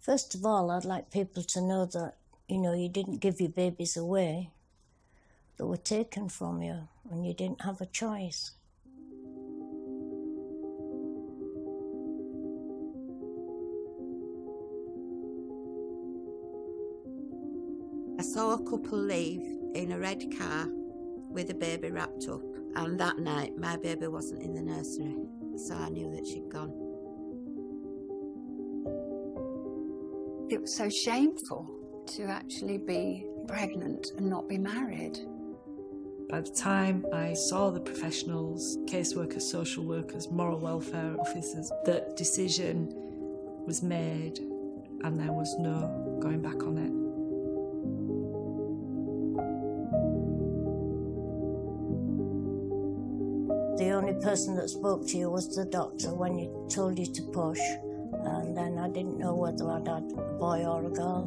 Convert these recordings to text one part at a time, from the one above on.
First of all, I'd like people to know that, you know, you didn't give your babies away. They were taken from you and you didn't have a choice. I saw a couple leave in a red car with a baby wrapped up, and that night my baby wasn't in the nursery, so I knew that she'd gone. It was so shameful to actually be pregnant and not be married. By the time I saw the professionals, caseworkers, social workers, moral welfare officers, that decision was made and there was no going back on it. The only person that spoke to you was the doctor when you told you to push, and then I didn't know whether I'd had a boy or a girl.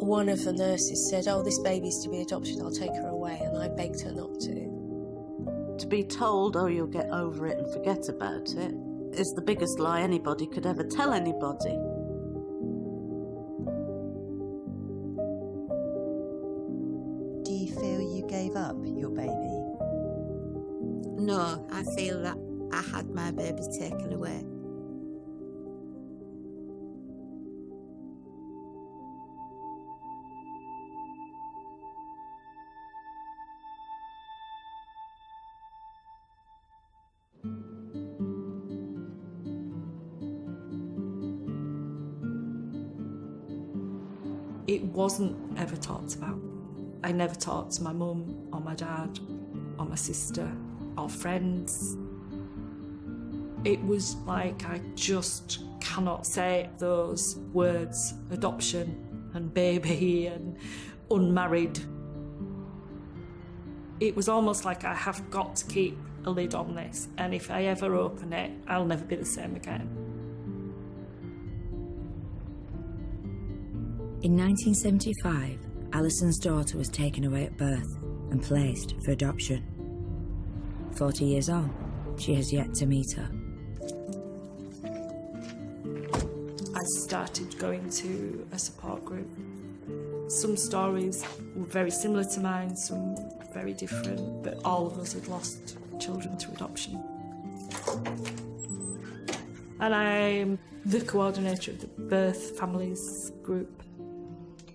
One of the nurses said, "Oh, this baby's to be adopted, I'll take her away," and I begged her not to. To be told, oh, you'll get over it and forget about it, is the biggest lie anybody could ever tell anybody. Do you feel you gave up your baby? No, I feel that I had my baby taken away. It wasn't ever talked about. I never talked to my mum or my dad or my sister or friends. It was like I just cannot say those words, adoption and baby and unmarried. It was almost like I have got to keep a lid on this, and if I ever open it, I'll never be the same again. In 1975, Alison's daughter was taken away at birth and placed for adoption. 40 years on, she has yet to meet her. I started going to a support group. Some stories were very similar to mine, some very different, but all of us had lost children to adoption. And I'm the coordinator of the birth families group.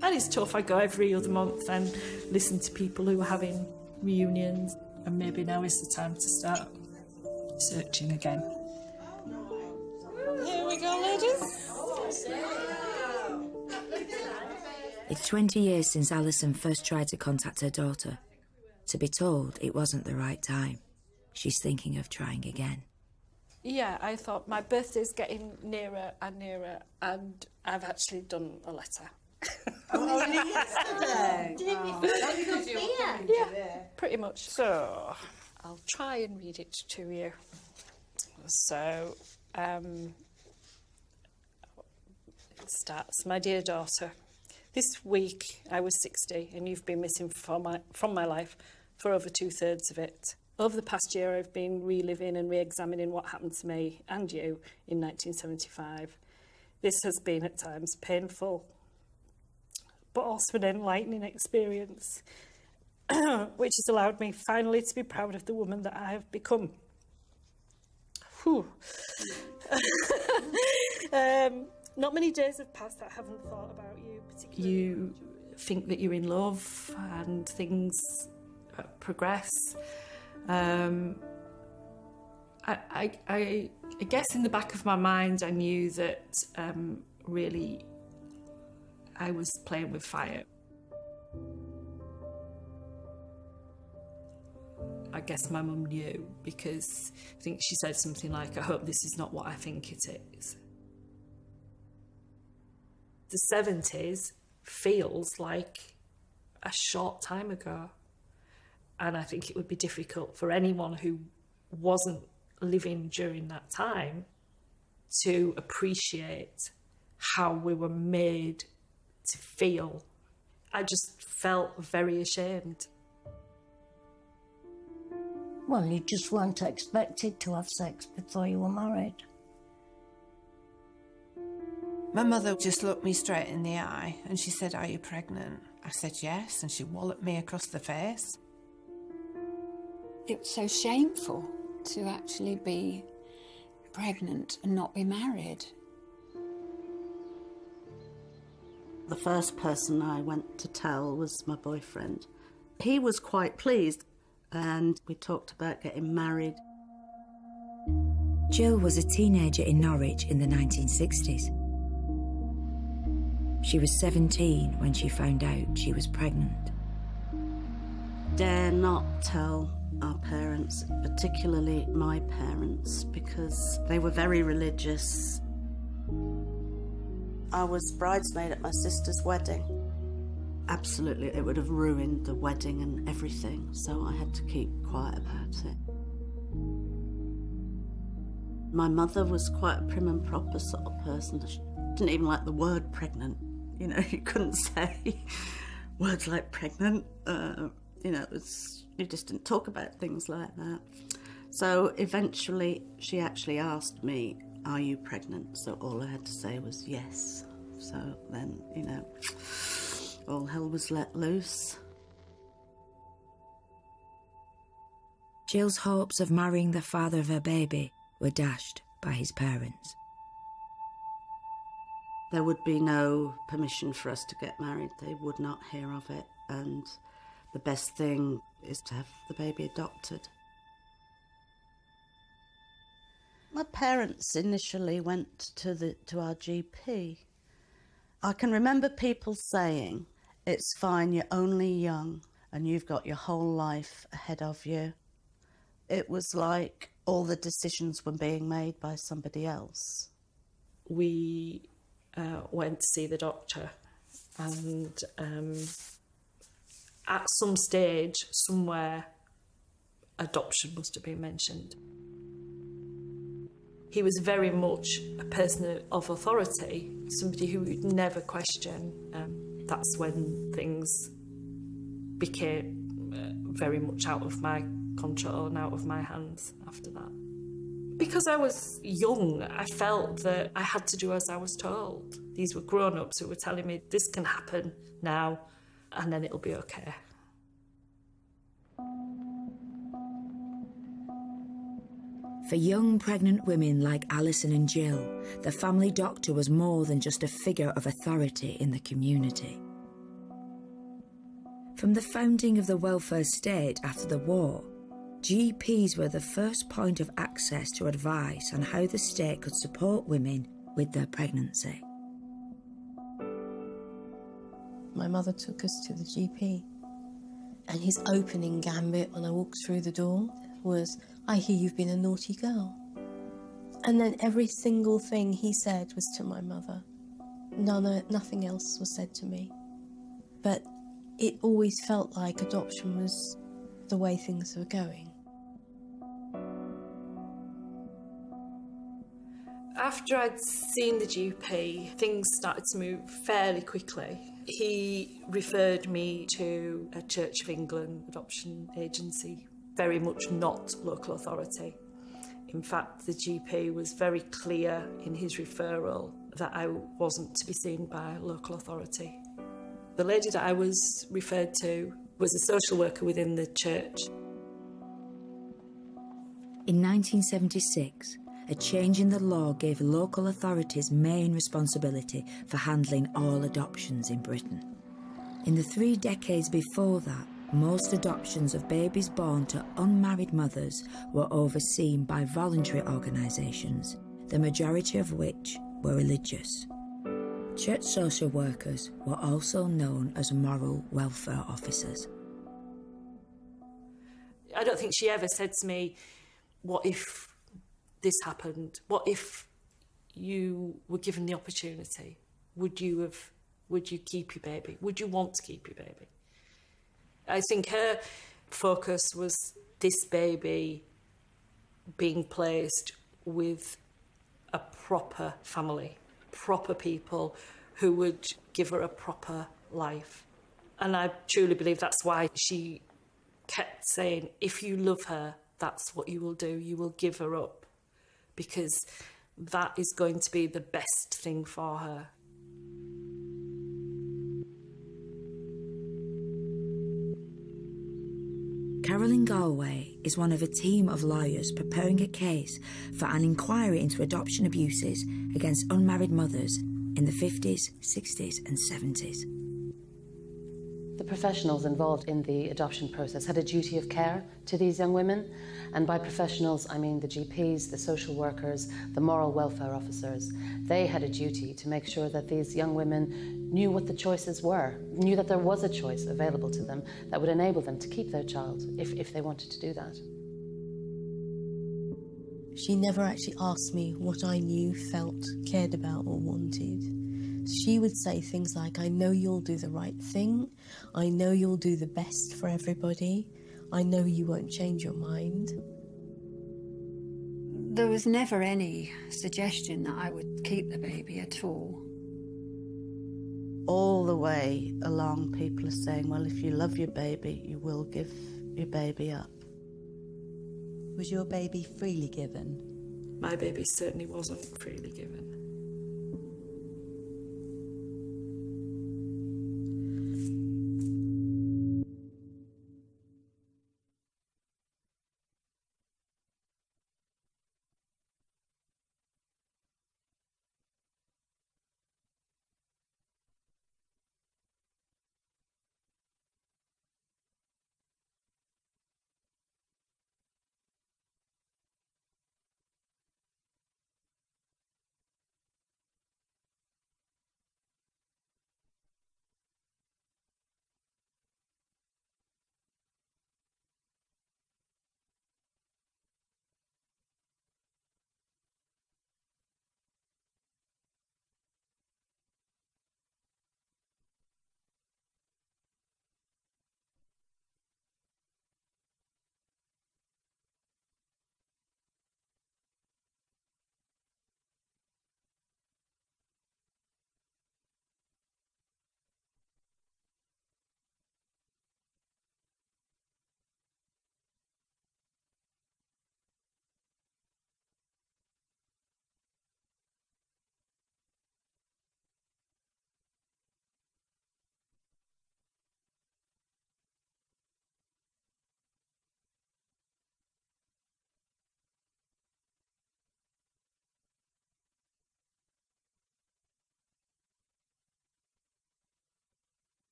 And it's tough. I go every other month and listen to people who are having reunions. And maybe now is the time to start searching again. Here we go, ladies. It's 20 years since Alison first tried to contact her daughter. To be told it wasn't the right time, she's thinking of trying again. Yeah, I thought my birthday's getting nearer and nearer, and I've actually done a letter. Only yesterday. Yeah, pretty much. So, I'll try and read it to you. So, it starts, "My dear daughter, this week I was 60 and you've been missing from my life for over 2/3 of it. Over the past year I've been reliving and re-examining what happened to me and you in 1975. This has been at times painful, but also an enlightening experience, which has allowed me finally to be proud of the woman that I have become." Whew. Not many days have passed that I haven't thought about you particularly. You think that you're in love and things progress. I guess in the back of my mind I knew that really I was playing with fire. I guess my mum knew, because I think she said something like, "I hope this is not what I think it is." The 70s feels like a short time ago, and I think it would be difficult for anyone who wasn't living during that time to appreciate how we were made to feel. I just felt very ashamed. Well, you just weren't expected to have sex before you were married. My mother just looked me straight in the eye and she said, "Are you pregnant?" I said yes, and she walloped me across the face. It was so shameful to actually be pregnant and not be married. The first person I went to tell was my boyfriend. He was quite pleased, and we talked about getting married. Jill was a teenager in Norwich in the 1960s. She was 17 when she found out she was pregnant. Dare not tell our parents, particularly my parents, because they were very religious. I was bridesmaid at my sister's wedding. Absolutely, it would have ruined the wedding and everything, so I had to keep quiet about it. My mother was quite a prim and proper sort of person. She didn't even like the word pregnant. You know, you couldn't say words like pregnant. You know, you just didn't talk about things like that. So eventually she actually asked me, "Are you pregnant?" So all I had to say was yes. So then, you know, all hell was let loose. Jill's hopes of marrying the father of her baby were dashed by his parents. There would be no permission for us to get married. They would not hear of it, and the best thing is to have the baby adopted. My parents initially went to our GP. I can remember people saying, "It's fine, you're only young and you've got your whole life ahead of you." It was like all the decisions were being made by somebody else. We went to see the doctor, and at some stage, somewhere, adoption must have been mentioned. He was very much a person of authority, somebody who would never question. That's when things became very much out of my control and out of my hands after that. Because I was young, I felt that I had to do as I was told. These were grown-ups who were telling me, this can happen now, and then it'll be okay. For young pregnant women like Alison and Jill, the family doctor was more than just a figure of authority in the community. From the founding of the welfare state after the war, GPs were the first point of access to advice on how the state could support women with their pregnancy. My mother took us to the GP, and his opening gambit when I walked through the door was, "I hear you've been a naughty girl." And then every single thing he said was to my mother. Nothing else was said to me. But it always felt like adoption was the way things were going. After I'd seen the GP, things started to move fairly quickly. He referred me to a Church of England adoption agency, very much not local authority. In fact, the GP was very clear in his referral that I wasn't to be seen by local authority. The lady that I was referred to was a social worker within the church. In 1976, a change in the law gave local authorities main responsibility for handling all adoptions in Britain. In the 3 decades before that, most adoptions of babies born to unmarried mothers were overseen by voluntary organisations, the majority of which were religious. Church social workers were also known as moral welfare officers. I don't think she ever said to me, "What if this happened? What if you were given the opportunity? Would you keep your baby? Would you want to keep your baby?" I think her focus was this baby being placed with a proper family, proper people who would give her a proper life. And I truly believe that's why she kept saying, if you love her, that's what you will do. You will give her up. Because that is going to be the best thing for her. Carolyn Galway is one of a team of lawyers preparing a case for an inquiry into adoption abuses against unmarried mothers in the 50s, 60s and 70s. The professionals involved in the adoption process had a duty of care to these young women, and by professionals I mean the GPs, the social workers, the moral welfare officers. They had a duty to make sure that these young women knew what the choices were, knew that there was a choice available to them that would enable them to keep their child if they wanted to do that. She never actually asked me what I knew, felt, cared about or wanted. She would say things like, I know you'll do the right thing, I know you'll do the best for everybody, I know you won't change your mind. There was never any suggestion that I would keep the baby at all. All the way along, people are saying, well, if you love your baby, you will give your baby up. Was your baby freely given? My baby certainly wasn't freely given.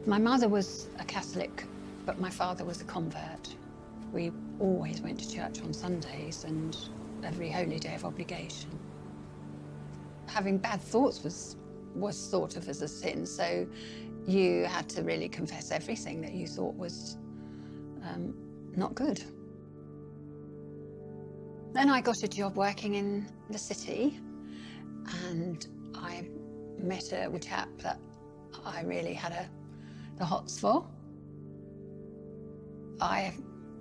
My mother was a Catholic, but my father was a convert. We always went to church on Sundays and every holy day of obligation. Having bad thoughts was thought of as a sin, so you had to really confess everything that you thought was not good. Then I got a job working in the city, and I met a chap that I really had the hots for. I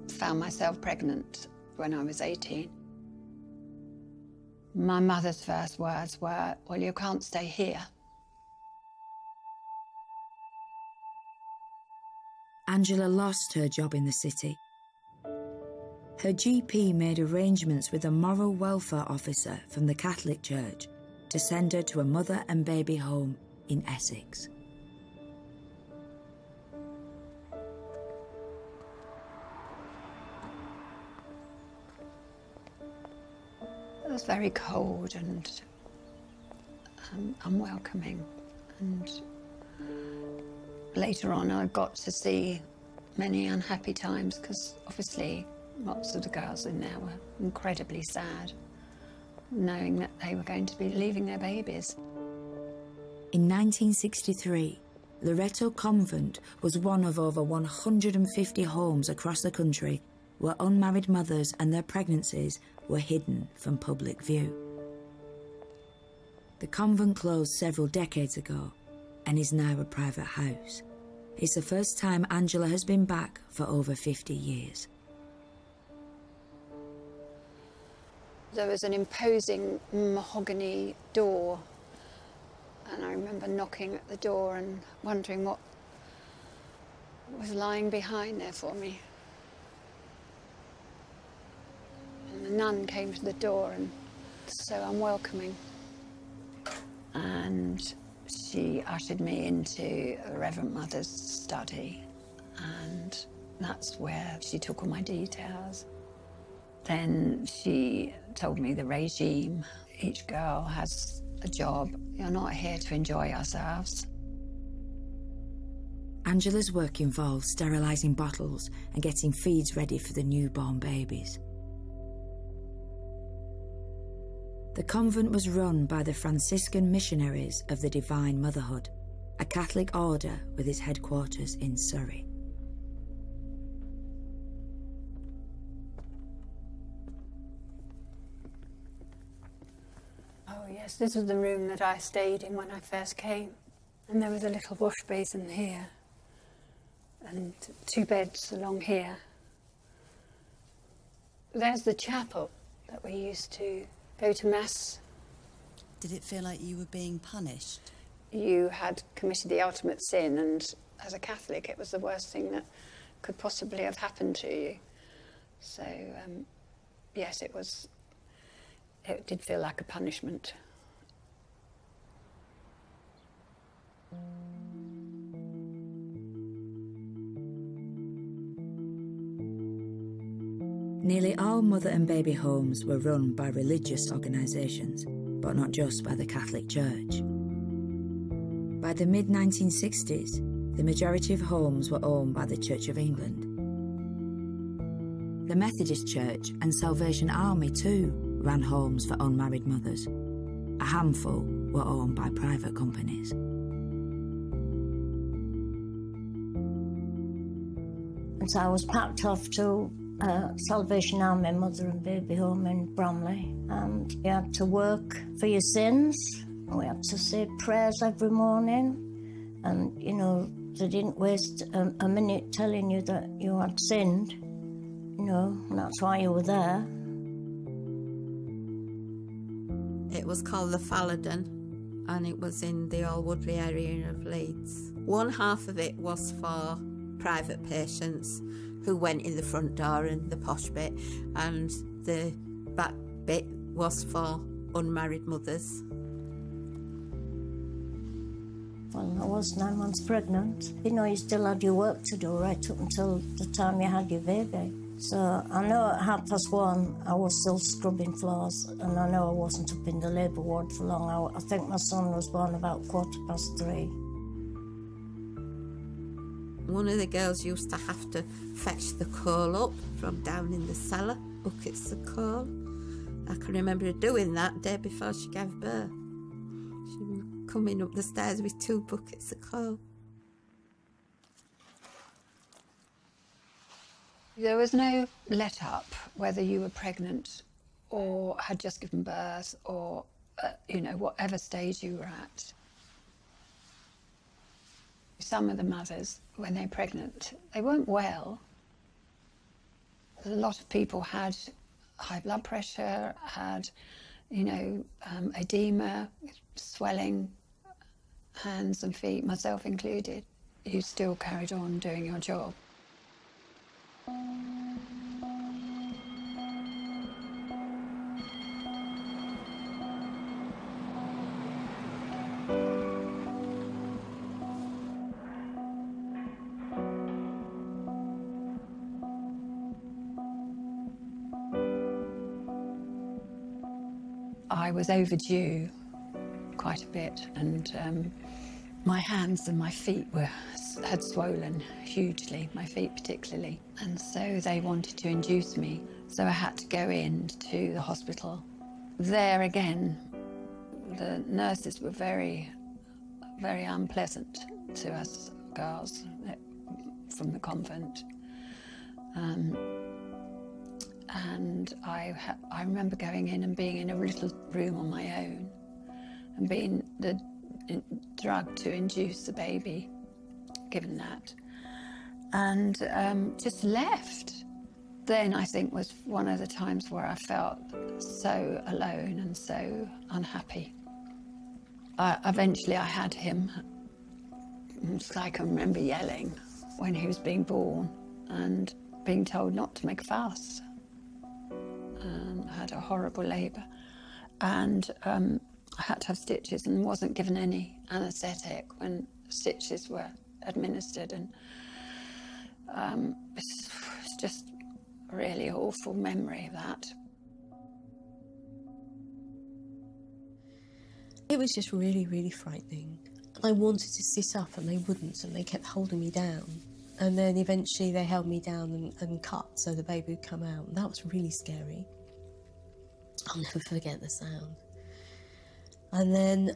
found myself pregnant when I was 18. My mother's first words were, well, you can't stay here. Angela lost her job in the city. Her GP made arrangements with a moral welfare officer from the Catholic Church to send her to a mother and baby home in Essex. It was very cold and unwelcoming, and later on I got to see many unhappy times because obviously lots of the girls in there were incredibly sad, knowing that they were going to be leaving their babies. In 1963, Loreto Convent was one of over 150 homes across the country where unmarried mothers and their pregnancies were hidden from public view. The convent closed several decades ago and is now a private house. It's the first time Angela has been back for over 50 years. There was an imposing mahogany door, and I remember knocking at the door and wondering what was lying behind there for me. And the nun came to the door and so unwelcoming. And she ushered me into the Reverend Mother's study, and that's where she took all my details. Then she told me the regime. Each girl has a job. You're not here to enjoy ourselves. Angela's work involves sterilising bottles and getting feeds ready for the newborn babies. The convent was run by the Franciscan Missionaries of the Divine Motherhood, a Catholic order with its headquarters in Surrey. Oh yes, this was the room that I stayed in when I first came. And there was a little wash basin here and 2 beds along here. There's the chapel that we used to go to Mass. Did it feel like you were being punished? You had committed the ultimate sin, and as a Catholic it was the worst thing that could possibly have happened to you. So, yes, it did feel like a punishment. Nearly all mother and baby homes were run by religious organisations, but not just by the Catholic Church. By the mid-1960s, the majority of homes were owned by the Church of England. The Methodist Church and Salvation Army too ran homes for unmarried mothers. A handful were owned by private companies. And so I was packed off to Salvation Army Mother and Baby Home in Bramley, and you had to work for your sins. We had to say prayers every morning, and you know, they didn't waste a minute telling you that you had sinned, you know, and that's why you were there. It was called the Falloden, and it was in the Old Woodley area of Leeds. One half of it was for private patients who went in the front door and the posh bit, and the back bit was for unmarried mothers. Well, I was 9 months pregnant. You know, you still had your work to do right up until the time you had your baby. So I know at 1:30 I was still scrubbing floors, and I know I wasn't up in the labour ward for long. I think my son was born about 3:15. One of the girls used to have to fetch the coal up from down in the cellar, buckets of coal. I can remember her doing that day before she gave birth. She was coming up the stairs with 2 buckets of coal. There was no let-up, whether you were pregnant or had just given birth or, you know, whatever stage you were at. Some of the mothers, when they're pregnant, they weren't well. A lot of people had high blood pressure, had, you know, edema, swelling, hands and feet, myself included. You still carried on doing your job. I was overdue quite a bit, and my hands and my feet had swollen hugely, my feet particularly, and so they wanted to induce me. So I had to go into the hospital. There again, the nurses were very, very unpleasant to us girls from the convent. And I remember going in and being in a little room on my own and being the drug to induce the baby, given that, and just left. then I think was one of the times where I felt so alone and so unhappy. Eventually I had him. It's like I remember yelling when he was being born and being told not to make a fuss. I had a horrible labour, and I had to have stitches and wasn't given any anaesthetic when stitches were administered, and it's just a really awful memory of that. It was just really, really frightening. I wanted to sit up and they wouldn't, and they kept holding me down. And then eventually they held me down and cut so the baby would come out. And that was really scary. I'll never forget the sound. And then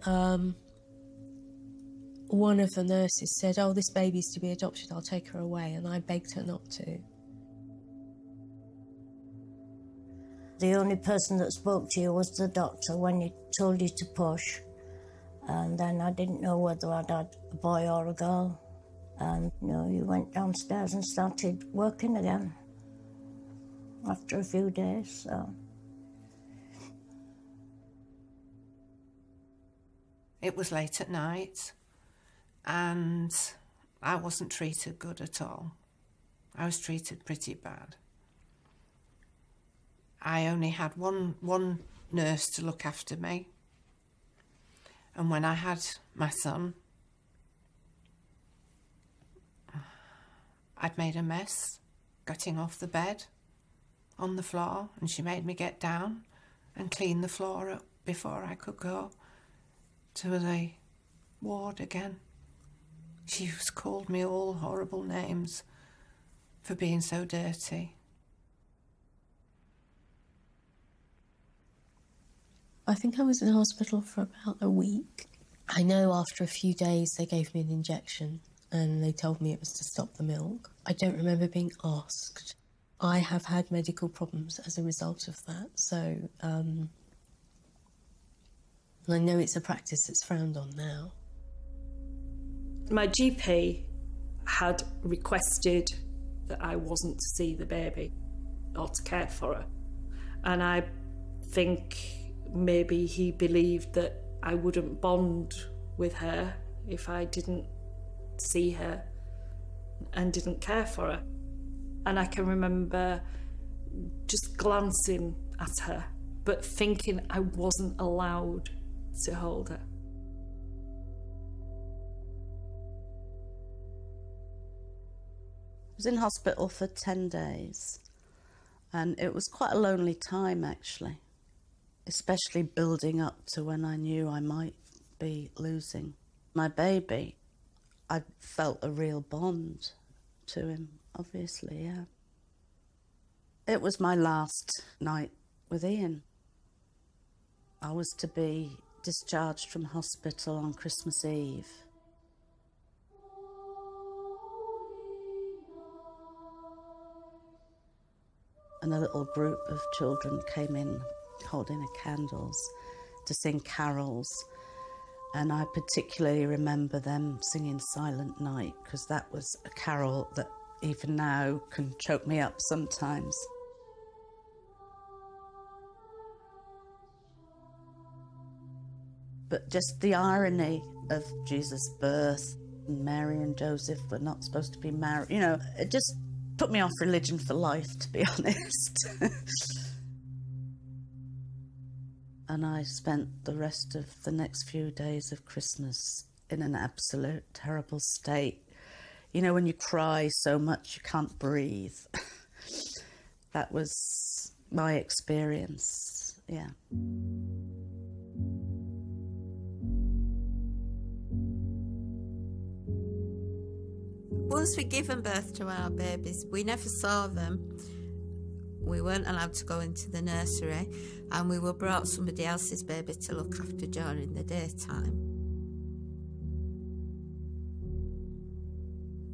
one of the nurses said, "Oh, this baby's to be adopted, I'll take her away." And I begged her not to. The only person that spoke to you was the doctor when he told you to push. And then I didn't know whether I'd had a boy or a girl. And, you went downstairs and started working again after a few days, so. It was late at night and I wasn't treated good at all. I was treated pretty bad. I only had one nurse to look after me. And when I had my son, I'd made a mess getting off the bed on the floor, and she made me get down and clean the floor up before I could go to the ward again. She just called me all horrible names for being so dirty. I think I was in hospital for about a week. I know after a few days they gave me an injection and they told me it was to stop the milk. I don't remember being asked. I have had medical problems as a result of that, so and I know it's a practice that's frowned on now. My GP had requested that I wasn't to see the baby or to care for her, and I think maybe he believed that I wouldn't bond with her if I didn't see her and didn't care for her. And I can remember just glancing at her, but thinking I wasn't allowed to hold her. I was in hospital for 10 days, and it was quite a lonely time, actually, especially building up to when I knew I might be losing my baby. I felt a real bond to him, obviously, yeah. It was my last night with Ian. I was to be discharged from hospital on Christmas Eve. And a little group of children came in holding candles to sing carols. And I particularly remember them singing Silent Night, because that was a carol that even now can choke me up sometimes. But just the irony of Jesus' birth, Mary and Joseph were not supposed to be married, it just put me off religion for life, to be honest. And I spent the rest of the next few days of Christmas in an absolute terrible state. When you cry so much you can't breathe. That was my experience, yeah. Once we'd given birth to our babies, we never saw them. We weren't allowed to go into the nursery, and we were brought somebody else's baby to look after during the daytime.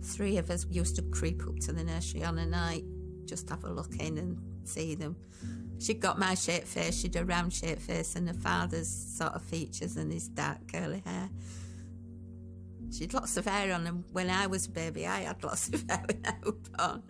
3 of us used to creep up to the nursery on a night, just have a look in and see them. She'd got my shaped face, she'd a round shaped face, and her father's sort of features and his dark curly hair. She'd lots of hair on, and when I was a baby, I had lots of hair when I was born.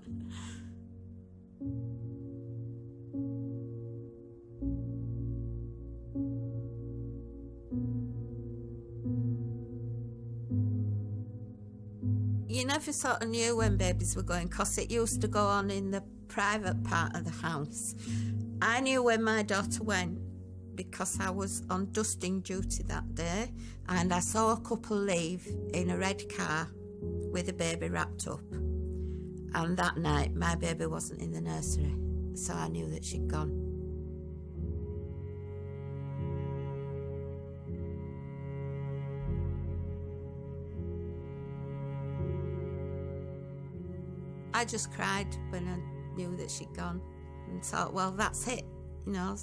you never sort of knew when babies were going, because it used to go on in the private part of the house. I knew when my daughter went because I was on dusting duty that day, and I saw a couple leave in a red car with a baby wrapped up. And that night, my baby wasn't in the nursery, so I knew that she'd gone. I just cried when I knew that she'd gone and thought, well, that's it, you know,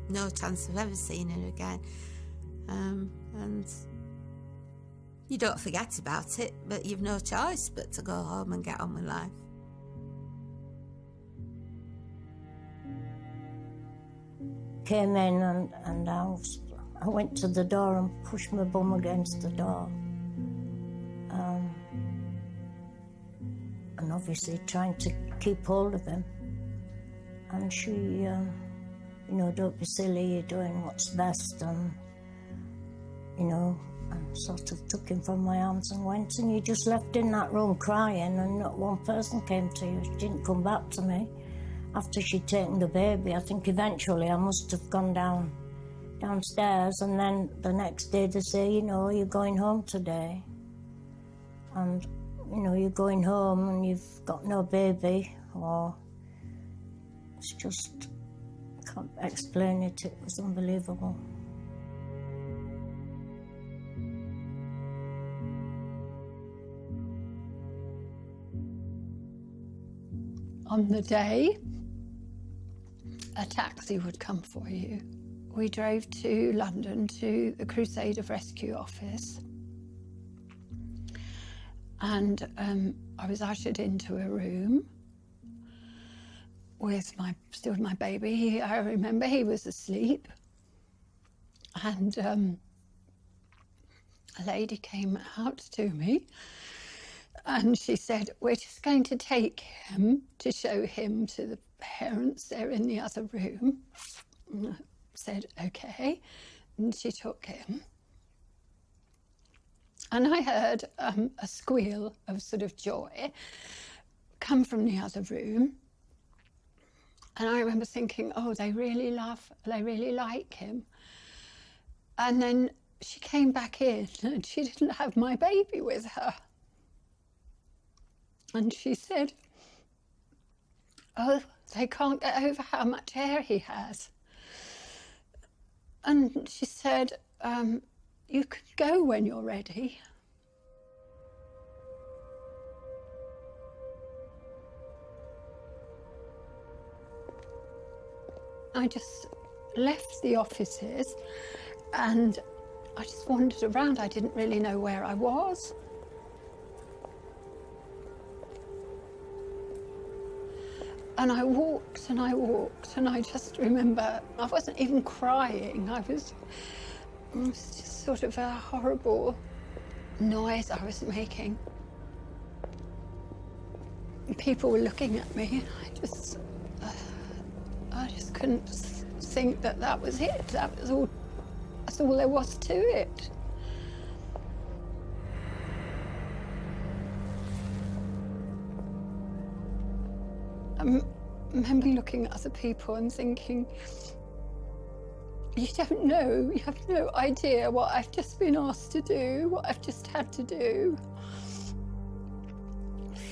no chance of ever seeing her again. And you don't forget about it, but you've no choice but to go home and get on with life. Came in and I went to the door and pushed my bum against the door. And obviously trying to keep hold of him. And she, you know, don't be silly, you're doing what's best, and, you know, and sort of took him from my arms and went, and you just left in that room crying, and not one person came to you. She didn't come back to me after she'd taken the baby. I think eventually I must have gone downstairs, and then the next day they say, you know, you're going home today. And, you know, you're going home and you've got no baby, or it's just, I can't explain it. It was unbelievable. On the day a taxi would come for you, we drove to London to the Crusader Rescue Office. And I was ushered into a room with still my baby. I remember he was asleep. And a lady came out to me and she said, we're just going to take him to show him to the parents. They're in the other room. And I said, okay. And she took him. And I heard a squeal of sort of joy come from the other room. And I remember thinking, oh, they really like him. And then she came back in and she didn't have my baby with her. And she said, oh, they can't get over how much hair he has. And she said, you can go when you're ready. I just left the offices and I just wandered around. I didn't really know where I was. And I walked and I walked, and I just remember I wasn't even crying. It was just sort of a horrible noise I was making. People were looking at me. I just couldn't think that was it. That's all there was to it. I remember looking at other people and thinking, you don't know, you have no idea what I've just been asked to do, what I've just had to do.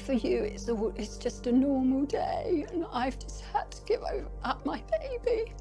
For you, it's just a normal day, and I've just had to give up my baby.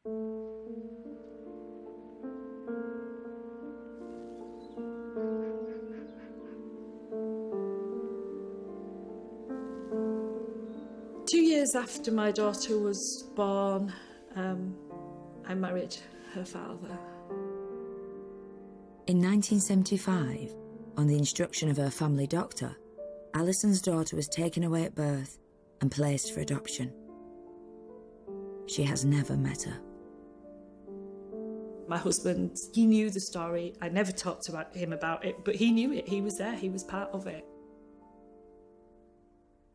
Two years after my daughter was born, I married her father. In 1975, on the instruction of her family doctor, Alison's daughter was taken away at birth and placed for adoption. She has never met her. My husband, he knew the story. I never talked to him about it, but he knew it. He was there. He was part of it.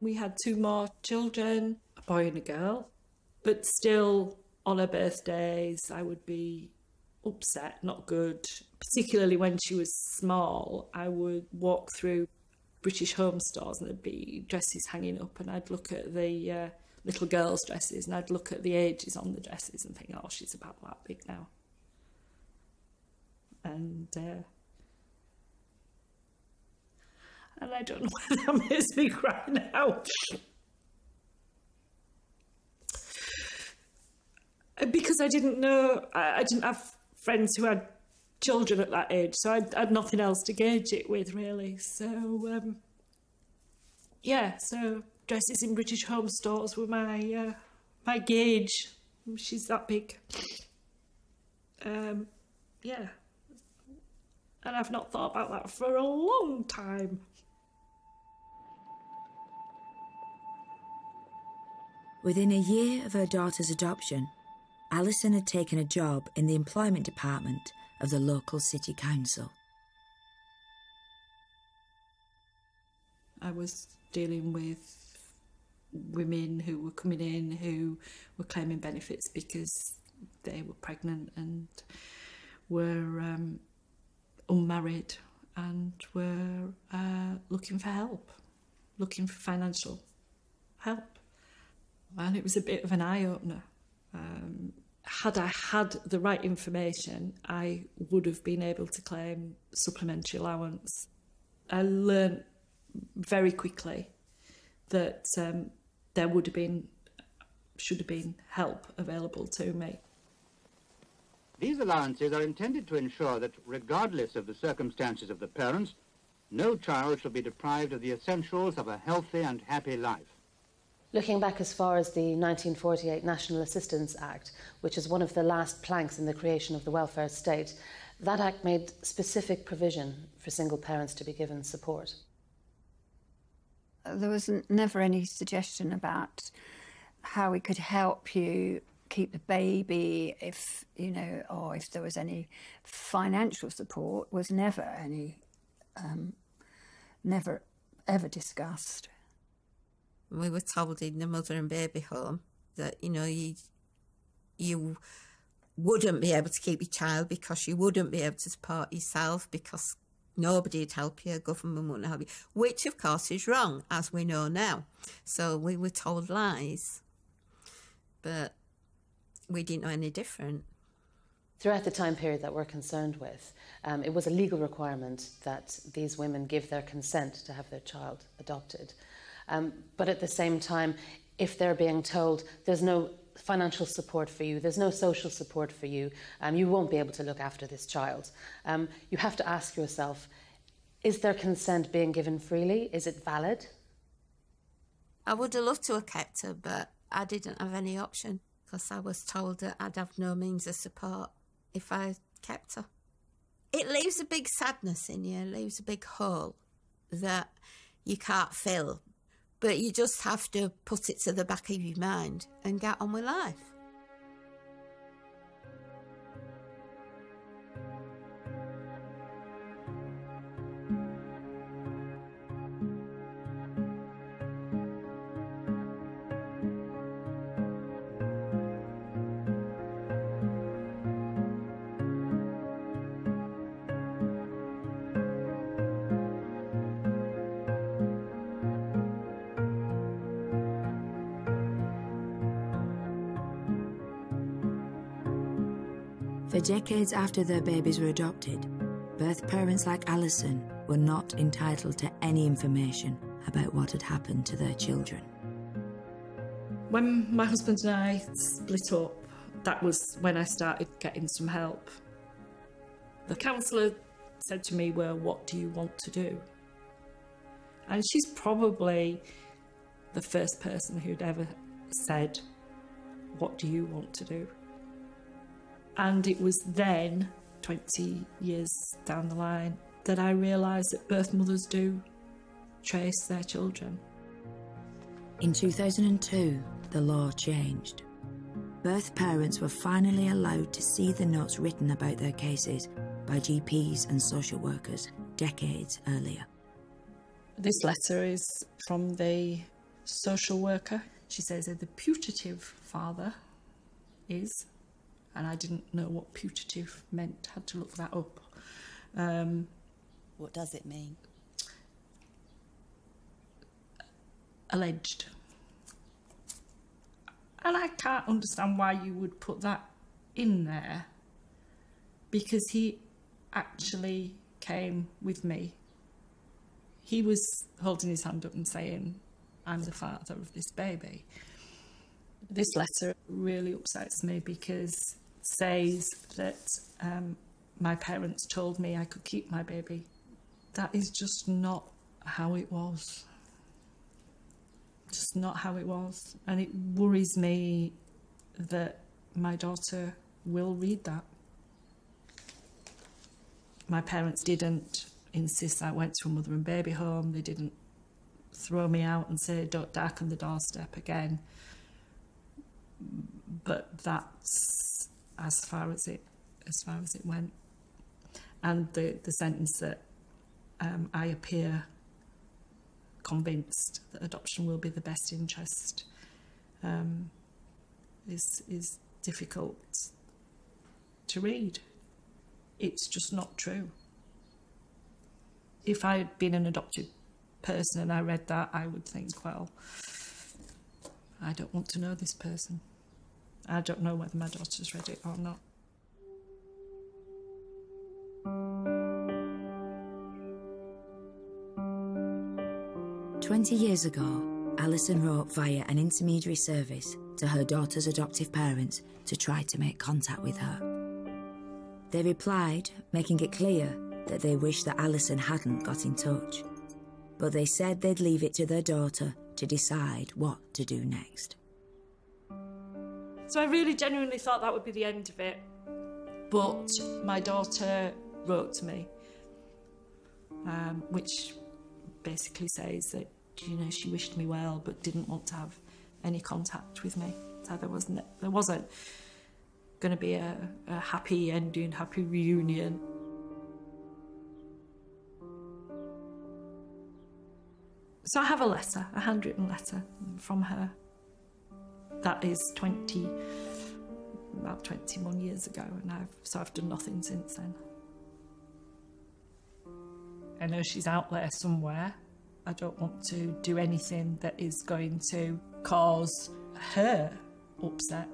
We had 2 more children, a boy and a girl, but still on her birthdays I would be upset, not good. Particularly when she was small, I would walk through British home stores and there'd be dresses hanging up, and I'd look at the little girls' dresses and I'd look at the ages on the dresses and think, oh, she's about that big now. And I don't know why that makes me cry now. Because I didn't know, I didn't have friends who had children at that age, so I had nothing else to gauge it with, really. So, yeah, so dresses in British home stores were my gauge. She's that big. Yeah. And I've not thought about that for a long time. Within a year of her daughter's adoption, Alison had taken a job in the employment department of the local city council. I was dealing with women who were coming in who were claiming benefits because they were pregnant and were unmarried and were looking for help, looking for financial help. And it was a bit of an eye-opener. Had I had the right information, I would have been able to claim supplementary allowance. I learned very quickly that there should have been help available to me. These allowances are intended to ensure that, regardless of the circumstances of the parents, no child shall be deprived of the essentials of a healthy and happy life. Looking back as far as the 1948 National Assistance Act, which is one of the last planks in the creation of the welfare state, that act made specific provision for single parents to be given support. There was never any suggestion about how we could help you keep the baby, if, you know, or if there was any financial support, was never any, never ever discussed. We were told in the mother and baby home that, you know, you wouldn't be able to keep your child because you wouldn't be able to support yourself because nobody would help you, government wouldn't help you, which of course is wrong, as we know now. So we were told lies, but we didn't know any different. Throughout the time period that we're concerned with, it was a legal requirement that these women give their consent to have their child adopted. But at the same time, if they're being told there's no financial support for you, there's no social support for you, you won't be able to look after this child, you have to ask yourself, is their consent being given freely? Is it valid? I would have loved to have kept her, but I didn't have any option because I was told that I'd have no means of support if I kept her. It leaves a big sadness in you, it leaves a big hole that you can't fill. But you just have to put it to the back of your mind and get on with life. For decades after their babies were adopted, birth parents like Alison were not entitled to any information about what had happened to their children. When my husband and I split up, that was when I started getting some help. The counsellor said to me, well, what do you want to do? And she's probably the first person who'd ever said, what do you want to do? And it was then, 20 years down the line, that I realised that birth mothers do trace their children. In 2002, the law changed. Birth parents were finally allowed to see the notes written about their cases by GPs and social workers decades earlier. This letter is from the social worker. She says that the putative father is, and I didn't know what putative meant, had to look that up. What does it mean? Alleged. And I can't understand why you would put that in there, because he actually came with me. He was holding his hand up and saying, I'm the father of this baby. This letter really upsets me because it says that my parents told me I could keep my baby. That is just not how it was. Just not how it was. And it worries me that my daughter will read that. My parents didn't insist I went to a mother and baby home. They didn't throw me out and say, don't darken the doorstep again. But that's as far as it went. And the sentence that I appear convinced that adoption will be the best interest is difficult to read. It's just not true. If I had been an adopted person and I read that, I would think, well, I don't want to know this person. I don't know whether my daughter's read it or not. "20 years ago, Alison wrote via an intermediary service to her daughter's adoptive parents to try to make contact with her. They replied, making it clear that they wished that Alison hadn't got in touch, but they said they'd leave it to their daughter to decide what to do next. So I really genuinely thought that would be the end of it. But my daughter wrote to me, which basically says that, you know, she wished me well but didn't want to have any contact with me. So there wasn't going to be a happy ending, happy reunion. So I have a letter, a handwritten letter from her. That is about 21 years ago, and I've done nothing since then. I know she's out there somewhere. I don't want to do anything that is going to cause her upset.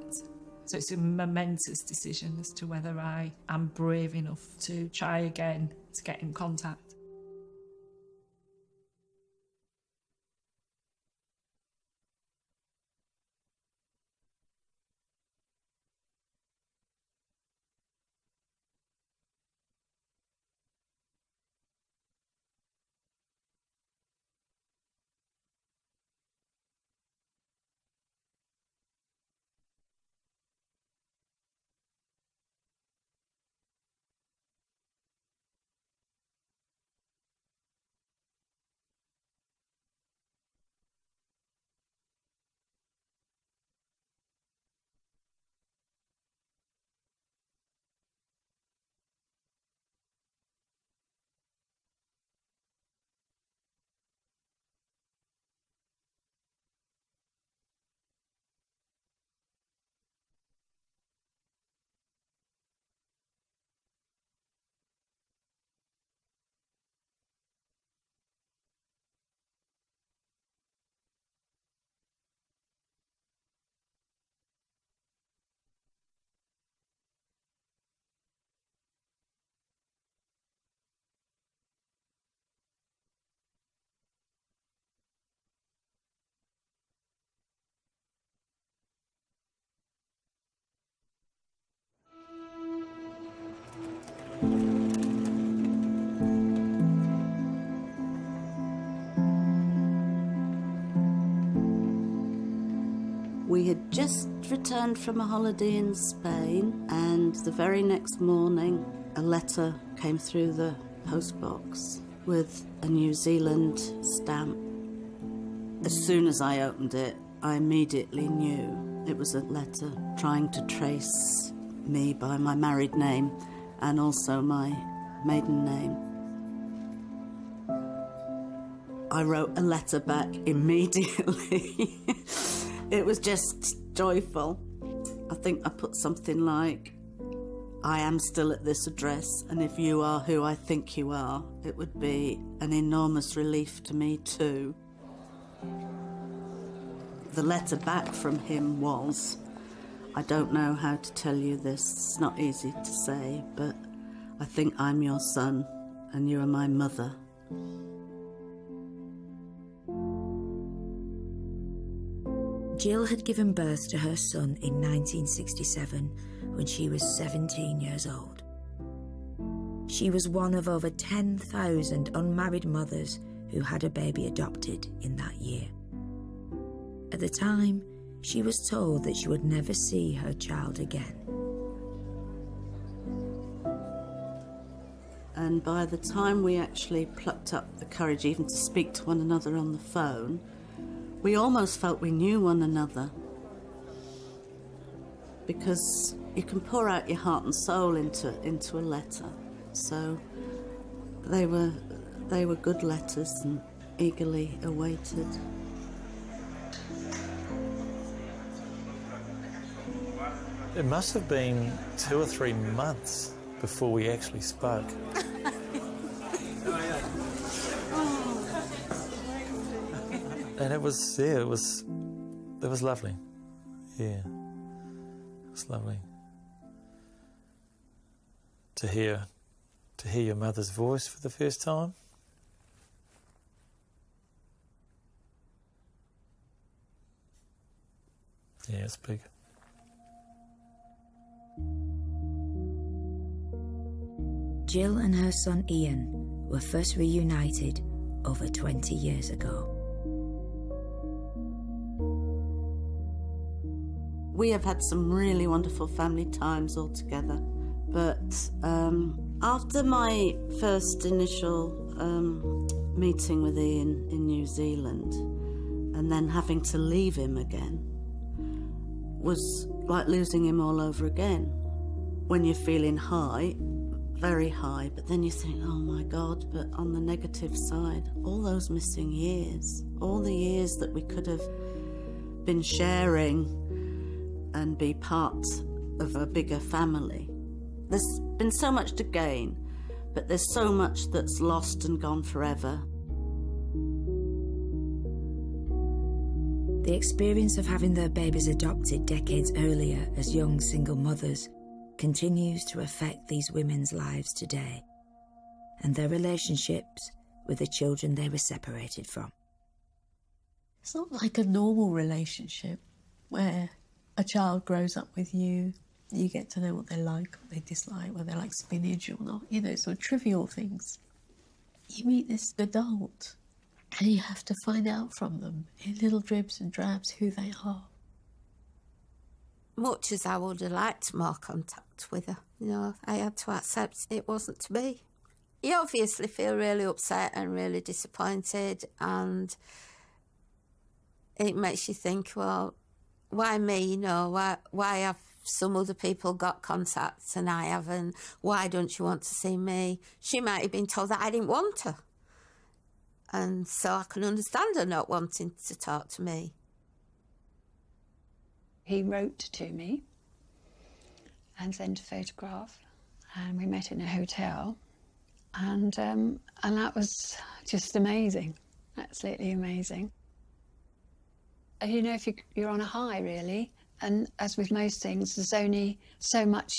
So it's a momentous decision as to whether I am brave enough to try again to get in contact. had just returned from a holiday in Spain, and the very next morning a letter came through the postbox with a New Zealand stamp. As soon as I opened it, I immediately knew it was a letter trying to trace me by my married name and also my maiden name. I wrote a letter back immediately. It was just joyful. I think I put something like, I am still at this address, and if you are who I think you are, it would be an enormous relief to me too. The letter back from him was, I don't know how to tell you this, it's not easy to say, but I think I'm your son and you are my mother. Jill had given birth to her son in 1967 when she was 17 years old. She was one of over 10,000 unmarried mothers who had a baby adopted in that year. At the time, she was told that she would never see her child again. And by the time we actually plucked up the courage even to speak to one another on the phone, we almost felt we knew one another. Because you can pour out your heart and soul into a letter. So they were good letters and eagerly awaited. It must have been 2 or 3 months before we actually spoke. And it was lovely. Yeah, it was lovely. To hear your mother's voice for the first time. Yeah, it's big. Jill and her son Ian were first reunited over 20 years ago. We have had some really wonderful family times all together, but after my first initial meeting with Ian in New Zealand and then having to leave him again was like losing him all over again. When you're feeling high, very high, but then you think, oh my God, but on the negative side, all those missing years, all the years that we could have been sharing and be part of a bigger family. There's been so much to gain, but there's so much that's lost and gone forever. The experience of having their babies adopted decades earlier as young single mothers continues to affect these women's lives today and their relationships with the children they were separated from. It's not like a normal relationship where a child grows up with you, you get to know what they like, what they dislike, whether they like spinach or not, you know, sort of trivial things. You meet this adult and you have to find out from them in little dribs and drabs who they are. Much as I would have liked more contact with her, you know, I had to accept it wasn't to be. You obviously feel really upset and really disappointed, and it makes you think, well, why me, you know, why have some other people got contacts and I haven't? Why don't you want to see me? She might have been told that I didn't want her. And so I can understand her not wanting to talk to me. He wrote to me and sent a photograph, and we met in a hotel, and that was just amazing, absolutely amazing. You know, if you're on a high, really, and as with most things, there's only so much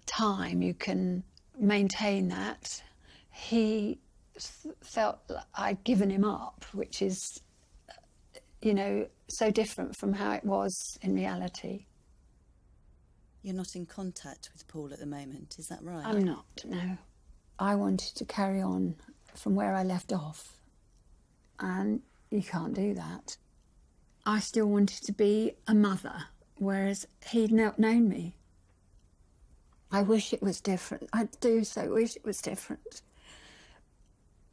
time you can maintain that. He felt like I'd given him up, which is, you know, so different from how it was in reality. You're not in contact with Paul at the moment, is that right? I'm not, no. I wanted to carry on from where I left off, and you can't do that. I still wanted to be a mother, whereas he'd not known me. I wish it was different. I do so wish it was different.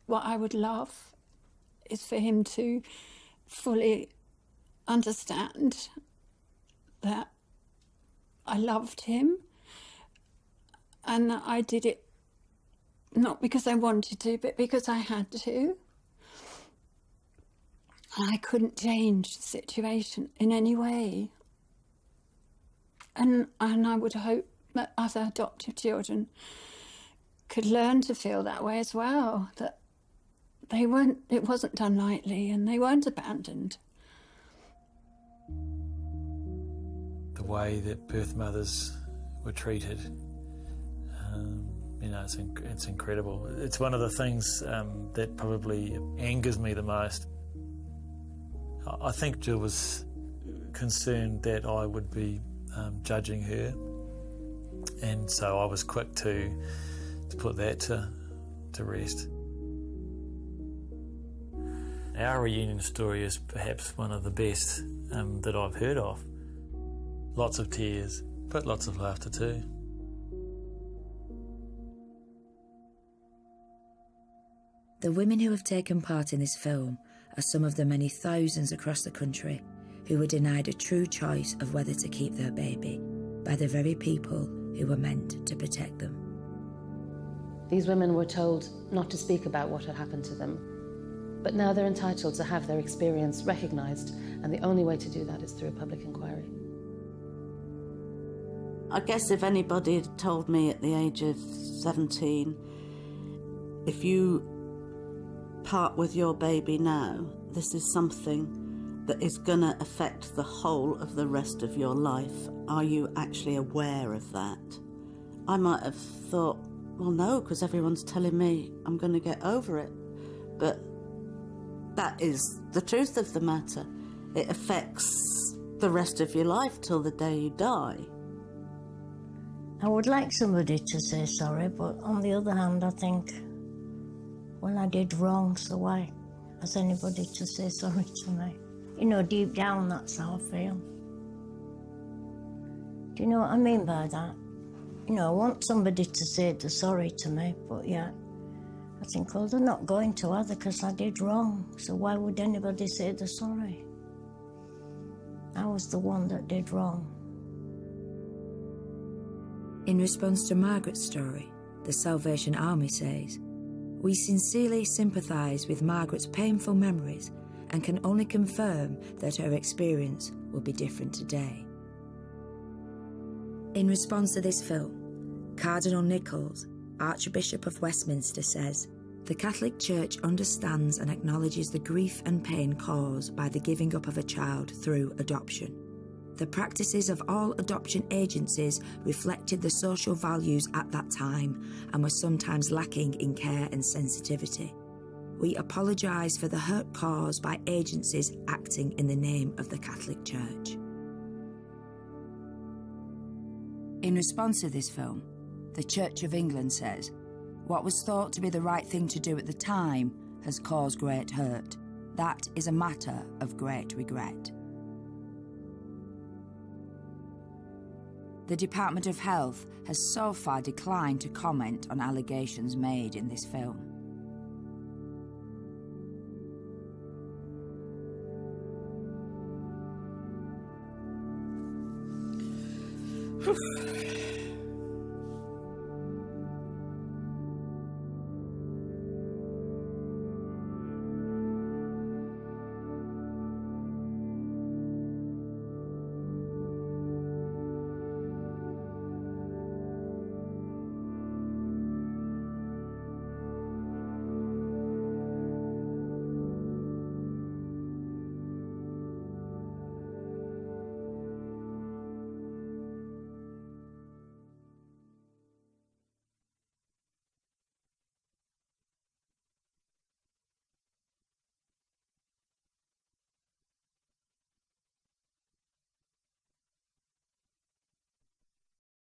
What I would love is for him to fully understand that I loved him and that I did it not because I wanted to, but because I had to. And I couldn't change the situation in any way. And I would hope that other adoptive children could learn to feel that way as well, that it wasn't done lightly and they weren't abandoned. The way that birth mothers were treated, you know, it's incredible. It's one of the things that probably angers me the most. I think Jill was concerned that I would be judging her, and so I was quick to put that to rest. Our reunion story is perhaps one of the best that I've heard of. Lots of tears, but lots of laughter too. The women who have taken part in this film are some of the many thousands across the country who were denied a true choice of whether to keep their baby by the very people who were meant to protect them. These women were told not to speak about what had happened to them, but now they're entitled to have their experience recognised, and the only way to do that is through a public inquiry. I guess if anybody had told me at the age of 17, if you part with your baby now, this is something that is going to affect the whole of the rest of your life. Are you actually aware of that? I might have thought, well, no, because everyone's telling me I'm going to get over it. But that is the truth of the matter. It affects the rest of your life till the day you die. I would like somebody to say sorry, but on the other hand, I think, well, I did wrong, so why has anybody to say sorry to me? You know, deep down, that's how I feel. Do you know what I mean by that? You know, I want somebody to say they're sorry to me, but yeah, I think, well, they're not going to either because I did wrong, so why would anybody say they're sorry? I was the one that did wrong. In response to Margaret's story, the Salvation Army says, "We sincerely sympathise with Margaret's painful memories and can only confirm that her experience will be different today." In response to this film, Cardinal Nichols, Archbishop of Westminster, says, "The Catholic Church understands and acknowledges the grief and pain caused by the giving up of a child through adoption. The practices of all adoption agencies reflected the social values at that time and were sometimes lacking in care and sensitivity. We apologise for the hurt caused by agencies acting in the name of the Catholic Church." In response to this film, the Church of England says, "What was thought to be the right thing to do at the time has caused great hurt. That is a matter of great regret." The Department of Health has so far declined to comment on allegations made in this film.